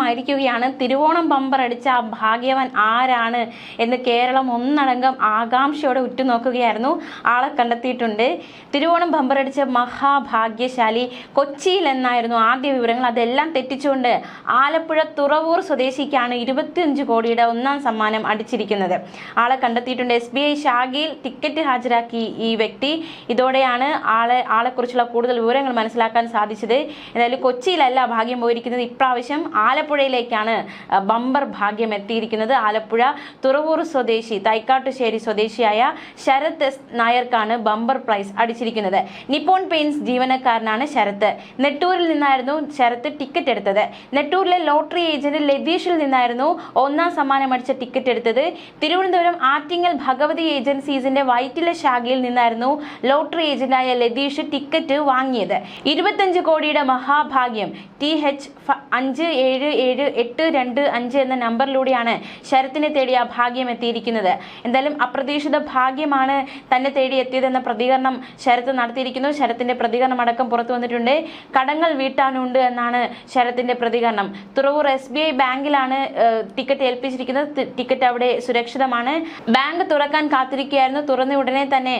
ചോദ്യമായിരിക്കുകയാണ്. Thiruvonam bumper അടിച്ച ആ ഭാഗ്യവാൻ ആരാണ് എന്ന് കേരളം ഒന്നടങ്കം ആകാംക്ഷയോടെ ഉറ്റുനോക്കുകയായിരുന്നു. ആളെ കണ്ടെത്തിയിട്ടുണ്ട്. തിരുവോണം ബമ്പർ അടിച്ച മഹാഭാഗ്യശാലി കൊച്ചിയിൽ എന്നായിരുന്നു ആദ്യ വിവരങ്ങൾ. അതെല്ലാം തെറ്റിച്ചുകൊണ്ട് ആലപ്പുഴ തുറവൂർ സ്വദേശിക്കാണ് 25 കോടിയുടെ ഒന്നാം സമ്മാനം അടിച്ചിരിക്കുന്നത്. ആളെ കണ്ടെത്തിയിട്ടുണ്ട്. SBI ശാഖയിൽ ടിക്കറ്റ് ഹാജരാക്കി ഈ വ്യക്തി. ഇതോടെയാണ് ആളെക്കുറിച്ചുള്ള കൂടുതൽ വിവരങ്ങൾ മനസ്സിലാക്കാൻ സാധിച്ചത്. എന്തായാലും കൊച്ചിയിലല്ല ഭാഗ്യം പോയിരിക്കുന്നത്. ഇപ്രാവശ്യം ആലപ്പുഴയിലേക്കാണ് ബമ്പർ ഭാഗ്യം എത്തിയിരിക്കുന്നത്. ആലപ്പുഴ തുറവൂർ സ്വദേശി തൈക്കാട്ടുശ്ശേരി സ്വദേശിയായ ശരത് എസ് നായർക്കാണ് ബമ്പർ പ്രൈസ് അടിച്ചിരിക്കുന്നത്. നിപ്പോൺ പെയിന്റ്സ് ജീവനക്കാരനാണ് ശരത്ത്. നെട്ടൂരിൽ നിന്നായിരുന്നു ശരത്ത് ടിക്കറ്റ് എടുത്തത്. നെട്ടൂരിലെ ലോട്ടറി ഏജന്റ് ലതീഷിൽ നിന്നായിരുന്നു ഒന്നാം സമ്മാനം അടിച്ച ടിക്കറ്റ് എടുത്തത്. തിരുവനന്തപുരം ആറ്റിങ്ങൽ ഭഗവതി ഏജൻസീസിന്റെ വൈറ്റില ശാഖയിൽ നിന്നായിരുന്നു ലോട്ടറി ഏജന്റായ ലതീഷ് ടിക്കറ്റ് വാങ്ങിയത്. 25 കോടിയുടെ മഹാഭാഗ്യം TH57782 എന്ന നമ്പറിലൂടെയാണ് ശരത്തിനെ തേടി ആ ഭാഗ്യം എത്തിയിരിക്കുന്നത്. എന്തായാലും അപ്രതീക്ഷിത ഭാഗ്യമാണ് തന്നെ തേടി എത്തിയതെന്ന പ്രതികരണം ശരത്ത് നടത്തിയിരിക്കുന്നു. ശരത്തിന്റെ പ്രതികരണം അടക്കം പുറത്തു വന്നിട്ടുണ്ട്. കടങ്ങൾ വീട്ടാനുണ്ട് എന്നാണ് ശരത്തിന്റെ പ്രതികരണം. തുറവൂർ SBI ബാങ്കിലാണ് ടിക്കറ്റ് ഏൽപ്പിച്ചിരിക്കുന്നത്. ടിക്കറ്റ് അവിടെ സുരക്ഷിതമാണ്. ബാങ്ക് തുറക്കാൻ കാത്തിരിക്കുകയായിരുന്നു. തുറന്ന ഉടനെ തന്നെ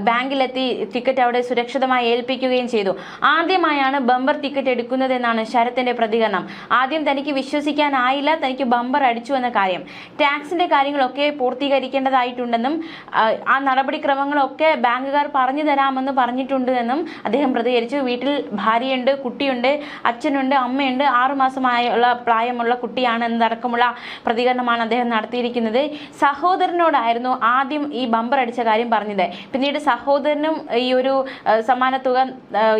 ബാങ്കിലെത്തി ടിക്കറ്റ് അവിടെ സുരക്ഷിതമായി ഏൽപ്പിക്കുകയും ചെയ്തു. ആദ്യമായാണ് ബമ്പർ ടിക്കറ്റ് എടുക്കുന്നതെന്നാണ് ശരത്തിന്റെ പ്രതികരണം. ആദ്യം തനിക്ക് വിശ്വസിക്കാനായില്ല തനിക്ക് ബമ്പർ അടിച്ചു എന്ന കാര്യം. ടാക്സിന്റെ കാര്യങ്ങളൊക്കെ പൂർത്തീകരിക്കേണ്ടതായിട്ടുണ്ടെന്നും ആ നടപടിക്രമങ്ങളൊക്കെ ബാങ്കുകാർ പറഞ്ഞു തരാമെന്ന് പറഞ്ഞിട്ടുണ്ട് എന്നും അദ്ദേഹം പ്രതികരിച്ചു. വീട്ടിൽ ഭാര്യയുണ്ട്, കുട്ടിയുണ്ട്, അച്ഛനുണ്ട്, അമ്മയുണ്ട്, 6 മാസമായുള്ള പ്രായമുള്ള കുട്ടിയാണ് എന്നതടക്കമുള്ള പ്രതികരണമാണ് അദ്ദേഹം നടത്തിയിരിക്കുന്നത്. സഹോദരനോടായിരുന്നു ആദ്യം ഈ ബമ്പർ അടിച്ച കാര്യം പറഞ്ഞത്. പിന്നീട് സഹോദരനും ഈ ഒരു സമ്മാന തുക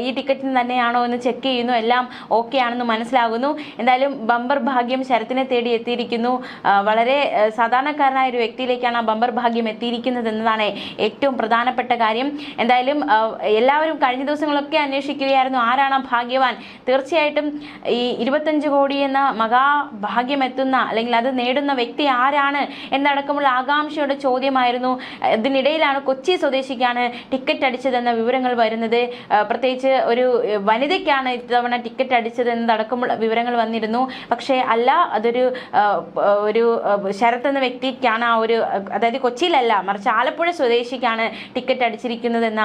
ഈ ടിക്കറ്റിന് തന്നെയാണോ എന്ന് ചെക്ക് ചെയ്യുന്നു. എല്ലാം ഓക്കെ ആണെന്ന് മനസ്സിലാകുന്നു. എന്തായാലും ബമ്പർ ഭാഗ്യം ശരത്തിനെ തേടി എത്തിയിരിക്കുന്നു. വളരെ സാധാരണക്കാരനായ ഒരു വ്യക്തിയിലേക്കാണ് ആ ബമ്പർ ഭാഗ്യം എത്തിയിരിക്കുന്നത് എന്നതാണ് ഏറ്റവും പ്രധാനപ്പെട്ട കാര്യം. എന്തായാലും എല്ലാവരും കഴിഞ്ഞ ദിവസങ്ങളൊക്കെ അന്വേഷിക്കുകയായിരുന്നു ആരാണ് ആ ഭാഗ്യവാൻ. തീർച്ചയായിട്ടും ഈ 25 കോടി എന്ന മഹാഭാഗ്യം എത്തുന്ന അല്ലെങ്കിൽ അത് നേടുന്ന വ്യക്തി ആരാണ് എന്നടക്കമുള്ള ആകാംക്ഷയുടെ ചോദ്യമായിരുന്നു. ഇതിനിടയിലാണ് കൊച്ചി സ്വദേശിക്കാണ് ടിക്കറ്റ് അടിച്ചതെന്ന വിവരങ്ങൾ വരുന്നത്. പ്രത്യേകിച്ച് ഒരു വനിതയ്ക്കാണ് ഇത്തവണ ടിക്കറ്റ് അടിച്ചത് എന്നതടക്കമുള്ള വിവരങ്ങൾ വന്നിരുന്നു. പക്ഷേ അല്ല, അതൊരു ശരത്ത് എന്ന വ്യക്തിക്കാണ് ആ ഒരു, അതായത് കൊച്ചിയിലല്ല മറിച്ച് ആലപ്പുഴ സ്വദേശിക്കാണ് ടിക്കറ്റ് അടിച്ചിരിക്കുന്നതെന്ന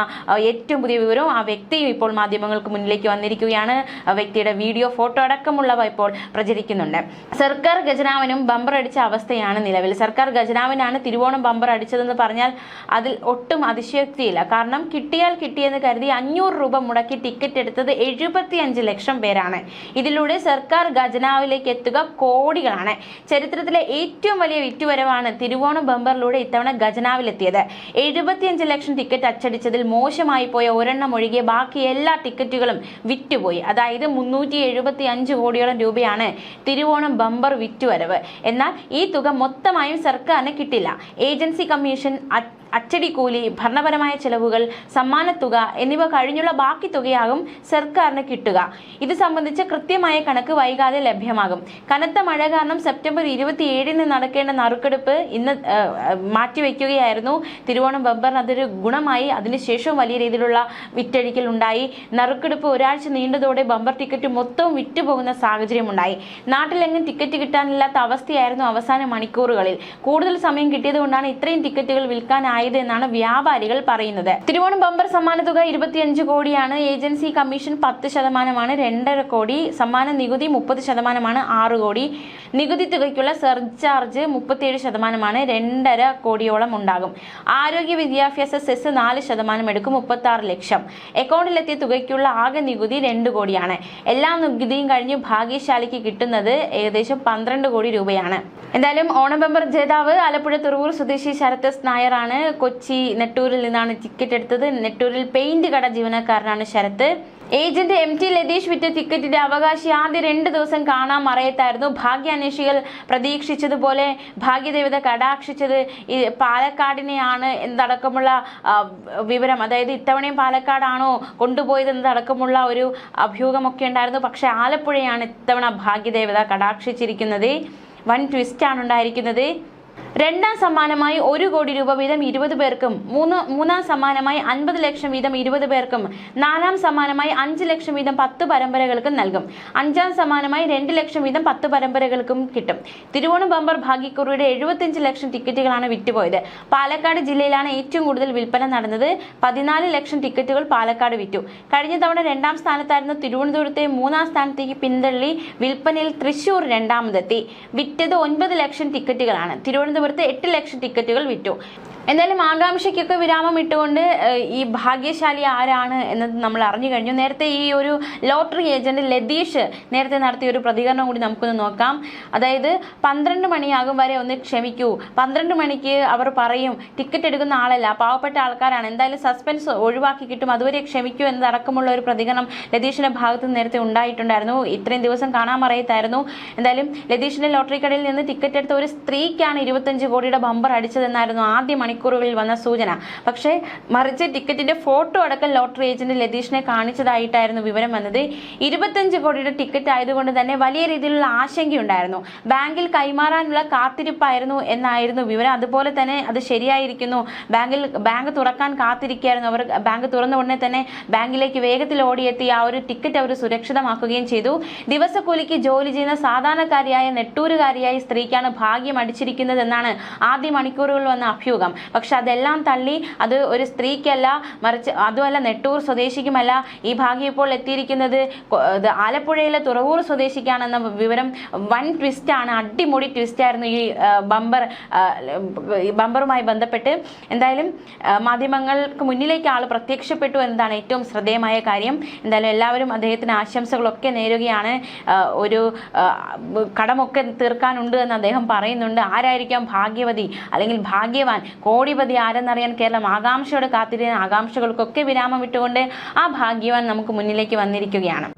ഏറ്റവും പുതിയ വിവരവും ആ വ്യക്തിയും ഇപ്പോൾ മാധ്യമങ്ങൾക്ക് മുന്നിലേക്ക് വന്നിരിക്കുകയാണ്. വ്യക്തിയുടെ വീഡിയോ, ഫോട്ടോ അടക്കമുള്ളവ ഇപ്പോൾ പ്രചരിക്കുന്നുണ്ട്. സർക്കാർ ഖജനാവിനും ബമ്പർ അടിച്ച അവസ്ഥയാണ് നിലവിൽ. സർക്കാർ ഖജനാവിനാണ് തിരുവോണം ബമ്പർ അടിച്ചതെന്ന് പറഞ്ഞാൽ അതിൽ ഒട്ടും അതിശയോക്തിയില്ല. കാരണം കിട്ടിയാൽ കിട്ടിയെന്ന് കരുതി 500 രൂപ മുടക്കി ടിക്കറ്റ് എടുത്തത് 75 ലക്ഷം പേരാണ്. ഇതിലൂടെ സർക്കാർ ഖജനാവിലേക്ക് എത്തുക കോടികളാണ്. ചരിത്രത്തിലെ ഏറ്റവും വലിയ വിറ്റുവരവാണ് തിരുവോണം ബമ്പറിലൂടെ ഇത്തവണ ഖജനാവിലെത്തിയത്. 75 ലക്ഷം ടിക്കറ്റ് അച്ചടിച്ചതിൽ മോശമായി പോയ ഒരെണ്ണം ഒഴികെ ബാക്കി എല്ലാ ടിക്കറ്റുകളും വിറ്റുപോയി. അതായത് 375 കോടിയോളം രൂപയാണ് തിരുവോണം ബമ്പർ വിറ്റുവരവ്. എന്നാൽ ഈ തുക മൊത്തമായും സർക്കാരിന് കിട്ടില്ല. ഏജൻസി കമ്മീഷൻ, അച്ചടി കൂലി, ഭരണപരമായ ചെലവുകൾ, സമ്മാനത്തുക എന്നിവ കഴിഞ്ഞുള്ള ബാക്കി തുകയാകും സർക്കാരിന് കിട്ടുക. ഇത് സംബന്ധിച്ച കൃത്യമായ കണക്ക് വൈകാതെ ലഭ്യമാകും. കനത്ത മഴ കാരണം സെപ്റ്റംബർ 27-ന് നടക്കേണ്ട നറുക്കെടുപ്പ് ഇന്ന് മാറ്റിവെക്കുകയായിരുന്നു. തിരുവോണം ബമ്പറിന് അതൊരു ഗുണമായി. അതിനുശേഷവും വലിയ രീതിയിലുള്ള വിറ്റഴിക്കൽ ഉണ്ടായി. നറുക്കെടുപ്പ് ഒരാഴ്ച നീണ്ടതോടെ ബമ്പർ ടിക്കറ്റ് മൊത്തവും വിറ്റുപോകുന്ന സാഹചര്യമുണ്ടായി. നാട്ടിലെങ്ങും ടിക്കറ്റ് കിട്ടാനില്ലാത്ത അവസ്ഥയായിരുന്നു അവസാന മണിക്കൂറുകളിൽ. കൂടുതൽ സമയം കിട്ടിയതുകൊണ്ടാണ് ഇത്രയും ടിക്കറ്റുകൾ വിൽക്കാനായത് എന്നാണ് വ്യാപാരികൾ പറയുന്നത്. തിരുവോണം ബമ്പർ സമ്മാന തുക 25 കോടിയാണ്. ഏജൻസി കമ്മീഷൻ 10%, 2.5 കോടി. സമ്മാന നികുതി 30%, 6 കോടി. നികുതി തുകയ്ക്കുള്ള സർചാർജ് 37%, 2.5 കോടിയോളം ഉണ്ടാകും. ആരോഗ്യ വിദ്യാഭ്യാസ സെസ് 4% എടുക്കും, 36 ലക്ഷം. അക്കൗണ്ടിലെത്തിയ തുകയ്ക്കുള്ള ആകെ നികുതി 2 കോടിയാണ്. എല്ലാ നികുതിയും കഴിഞ്ഞ് ഭാഗ്യശാലിക്ക് കിട്ടുന്നത് ഏകദേശം 12 കോടി രൂപയാണ്. എന്തായാലും ഓണം ബമ്പർ ജേതാവ് ആലപ്പുഴ തുറവൂർ സ്വദേശി ശരത് എസ് നായരാണ്. കൊച്ചി നെട്ടൂരിൽ നിന്നാണ് ടിക്കറ്റ് എടുത്തത്. നെട്ടൂരിൽ പെയിന്റ് കട ജീവനക്കാരനാണ് ശരത്ത്. ഏജന്റ് MT ലതീഷ് വിറ്റ ടിക്കറ്റിന്റെ അവകാശി ആദ്യ 2 ദിവസം കാണാൻ മറയത്തായിരുന്നു. ഭാഗ്യാന്വേഷികൾ പ്രതീക്ഷിച്ചതുപോലെ ഭാഗ്യദേവത കടാക്ഷിച്ചത് പാലക്കാടിനെയാണ് എന്നതടക്കമുള്ള വിവരം. അതായത് ഇത്തവണയും പാലക്കാടാണോ കൊണ്ടുപോയത് എന്നതടക്കമുള്ള ഒരു അഭ്യൂഹമൊക്കെ ഉണ്ടായിരുന്നു. പക്ഷെ ആലപ്പുഴയാണ് ഇത്തവണ ഭാഗ്യദേവത കടാക്ഷിച്ചിരിക്കുന്നത്. വൻ ട്വിസ്റ്റാണ് ഉണ്ടായിരിക്കുന്നത്. രണ്ടാം സമ്മാനമായി 1 കോടി രൂപ വീതം 20 പേർക്കും, മൂന്നാം സമ്മാനമായി 50 ലക്ഷം വീതം 20 പേർക്കും, 4ാം സമ്മാനമായി 5 ലക്ഷം വീതം 10 പരമ്പരകൾക്കും നൽകും. 5ാം സമ്മാനമായി 2 ലക്ഷം വീതം 10 പരമ്പരകൾക്കും കിട്ടും. തിരുവോണം ബമ്പർ ഭാഗ്യക്കുറിയുടെ 75 ലക്ഷം ടിക്കറ്റുകളാണ് വിറ്റുപോയത്. പാലക്കാട് ജില്ലയിലാണ് ഏറ്റവും കൂടുതൽ വിൽപ്പന നടന്നത്. 14 ലക്ഷം ടിക്കറ്റുകൾ പാലക്കാട് വിറ്റു. കഴിഞ്ഞ തവണ 2ാം സ്ഥാനത്തായിരുന്ന തിരുവനന്തപുരത്തെ 3ാം സ്ഥാനത്തേക്ക് പിന്തള്ളി വിൽപ്പനയിൽ തൃശൂർ 2ാമതെത്തി. വിറ്റത് 9 ലക്ഷം ടിക്കറ്റുകളാണ്. തിരുവനന്തപുരത്ത് 8 ലക്ഷം ടിക്കറ്റുകൾ വിറ്റു. എന്തായാലും ആകാംക്ഷയ്ക്കൊക്കെ വിരാമം ഇട്ടുകൊണ്ട് ഈ ഭാഗ്യശാലി ആരാണ് എന്നത് നമ്മൾ അറിഞ്ഞു കഴിഞ്ഞു. നേരത്തെ ഈ ഒരു ലോട്ടറി ഏജന്റ് ലതീഷ് നേരത്തെ നടത്തിയ ഒരു പ്രതികരണം കൂടി നമുക്കൊന്ന് നോക്കാം. അതായത് 12 മണിയാകും വരെ ഒന്ന് ക്ഷമിക്കൂ. 12 മണിക്ക് അവർ പറയും ടിക്കറ്റ് എടുക്കുന്ന ആളല്ല, പാവപ്പെട്ട ആൾക്കാരാണ്, എന്തായാലും സസ്പെൻസ് ഒഴിവാക്കി കിട്ടും, അതുവരെ ക്ഷമിക്കൂ എന്നതടക്കമുള്ള ഒരു പ്രതികരണം ലതീഷിന്റെ ഭാഗത്ത് നേരത്തെ ഉണ്ടായിട്ടുണ്ടായിരുന്നു. ഇത്രയും ദിവസം കാണാൻ പറയത്തായിരുന്നു. എന്തായാലും ലതീഷിന്റെ ലോട്ടറി കടയിൽ നിന്ന് ടിക്കറ്റ് എടുത്ത ഒരു സ്ത്രീക്കാണ് 25 കോടിയുടെ ബമ്പർ അടിച്ചതെന്നായിരുന്നു ആദ്യ മണിക്കൂറുകളിൽ വന്ന സൂചന. പക്ഷേ മറിച്ച് ടിക്കറ്റിന്റെ ഫോട്ടോ അടക്കം ലോട്ടറി ഏജന്റ് ലതീഷിനെ കാണിച്ചതായിട്ടായിരുന്നു വിവരം വന്നത്. 25 കോടിയുടെ ടിക്കറ്റ് ആയതുകൊണ്ട് തന്നെ വലിയ രീതിയിലുള്ള ആശങ്കയുണ്ടായിരുന്നു. ബാങ്കിൽ കൈമാറാനുള്ള കാത്തിരിപ്പായിരുന്നു എന്നായിരുന്നു വിവരം. അതുപോലെ തന്നെ അത് ശരിയായിരിക്കുന്നു. ബാങ്ക് തുറക്കാൻ കാത്തിരിക്കുകയായിരുന്നു അവർ. ബാങ്ക് തുറന്ന ഉടനെ തന്നെ ബാങ്കിലേക്ക് വേഗത്തിൽ ഓടിയെത്തി ആ ഒരു ടിക്കറ്റ് അവർ സുരക്ഷിതമാക്കുകയും ചെയ്തു. ദിവസക്കൂലിക്ക് ജോലി ചെയ്യുന്ന സാധാരണക്കാരിയായ നെട്ടൂരുകാരിയായ സ്ത്രീക്കാണ് ഭാഗ്യം അടിച്ചിരിക്കുന്നത് എന്നാണ് ആദ്യ മണിക്കൂറുകളിൽ വന്ന അഭ്യൂഹം. പക്ഷെ അതെല്ലാം തള്ളി അത് ഒരു സ്ത്രീക്കല്ല, മറിച്ച് അതുമല്ല നെട്ടൂർ സ്വദേശിക്കുമല്ല. ഈ ഭാഗ്യം ഇപ്പോൾ എത്തിയിരിക്കുന്നത് ആലപ്പുഴയിലെ തുറവൂർ സ്വദേശിക്കാണെന്ന വിവരം വൻ ട്വിസ്റ്റാണ്. അടിമുടി ട്വിസ്റ്റായിരുന്നു ഈ ബമ്പറുമായി ബന്ധപ്പെട്ട്. എന്തായാലും മാധ്യമങ്ങൾക്ക് മുന്നിലേക്ക് ആൾ പ്രത്യക്ഷപ്പെട്ടു എന്നതാണ് ഏറ്റവും ശ്രദ്ധേയമായ കാര്യം. എന്തായാലും എല്ലാവരും അദ്ദേഹത്തിന് ആശംസകളൊക്കെ നേരുകയാണ്. ഒരു കടമൊക്കെ തീർക്കാനുണ്ട് എന്ന് അദ്ദേഹം പറയുന്നുണ്ട്. ആരായിരിക്കാം ഭാഗ്യവതി അല്ലെങ്കിൽ ഭാഗ്യവാൻ, കോടിപതി ആരെന്നറിയാൻ കേരളം ആകാംക്ഷയോടെ കാത്തിരുന്ന ആകാംക്ഷകൾക്കൊക്കെ വിരാമം വിട്ടുകൊണ്ട് ആ ഭാഗ്യവാൻ നമുക്ക് മുന്നിലേക്ക് വന്നിരിക്കുകയാണ്.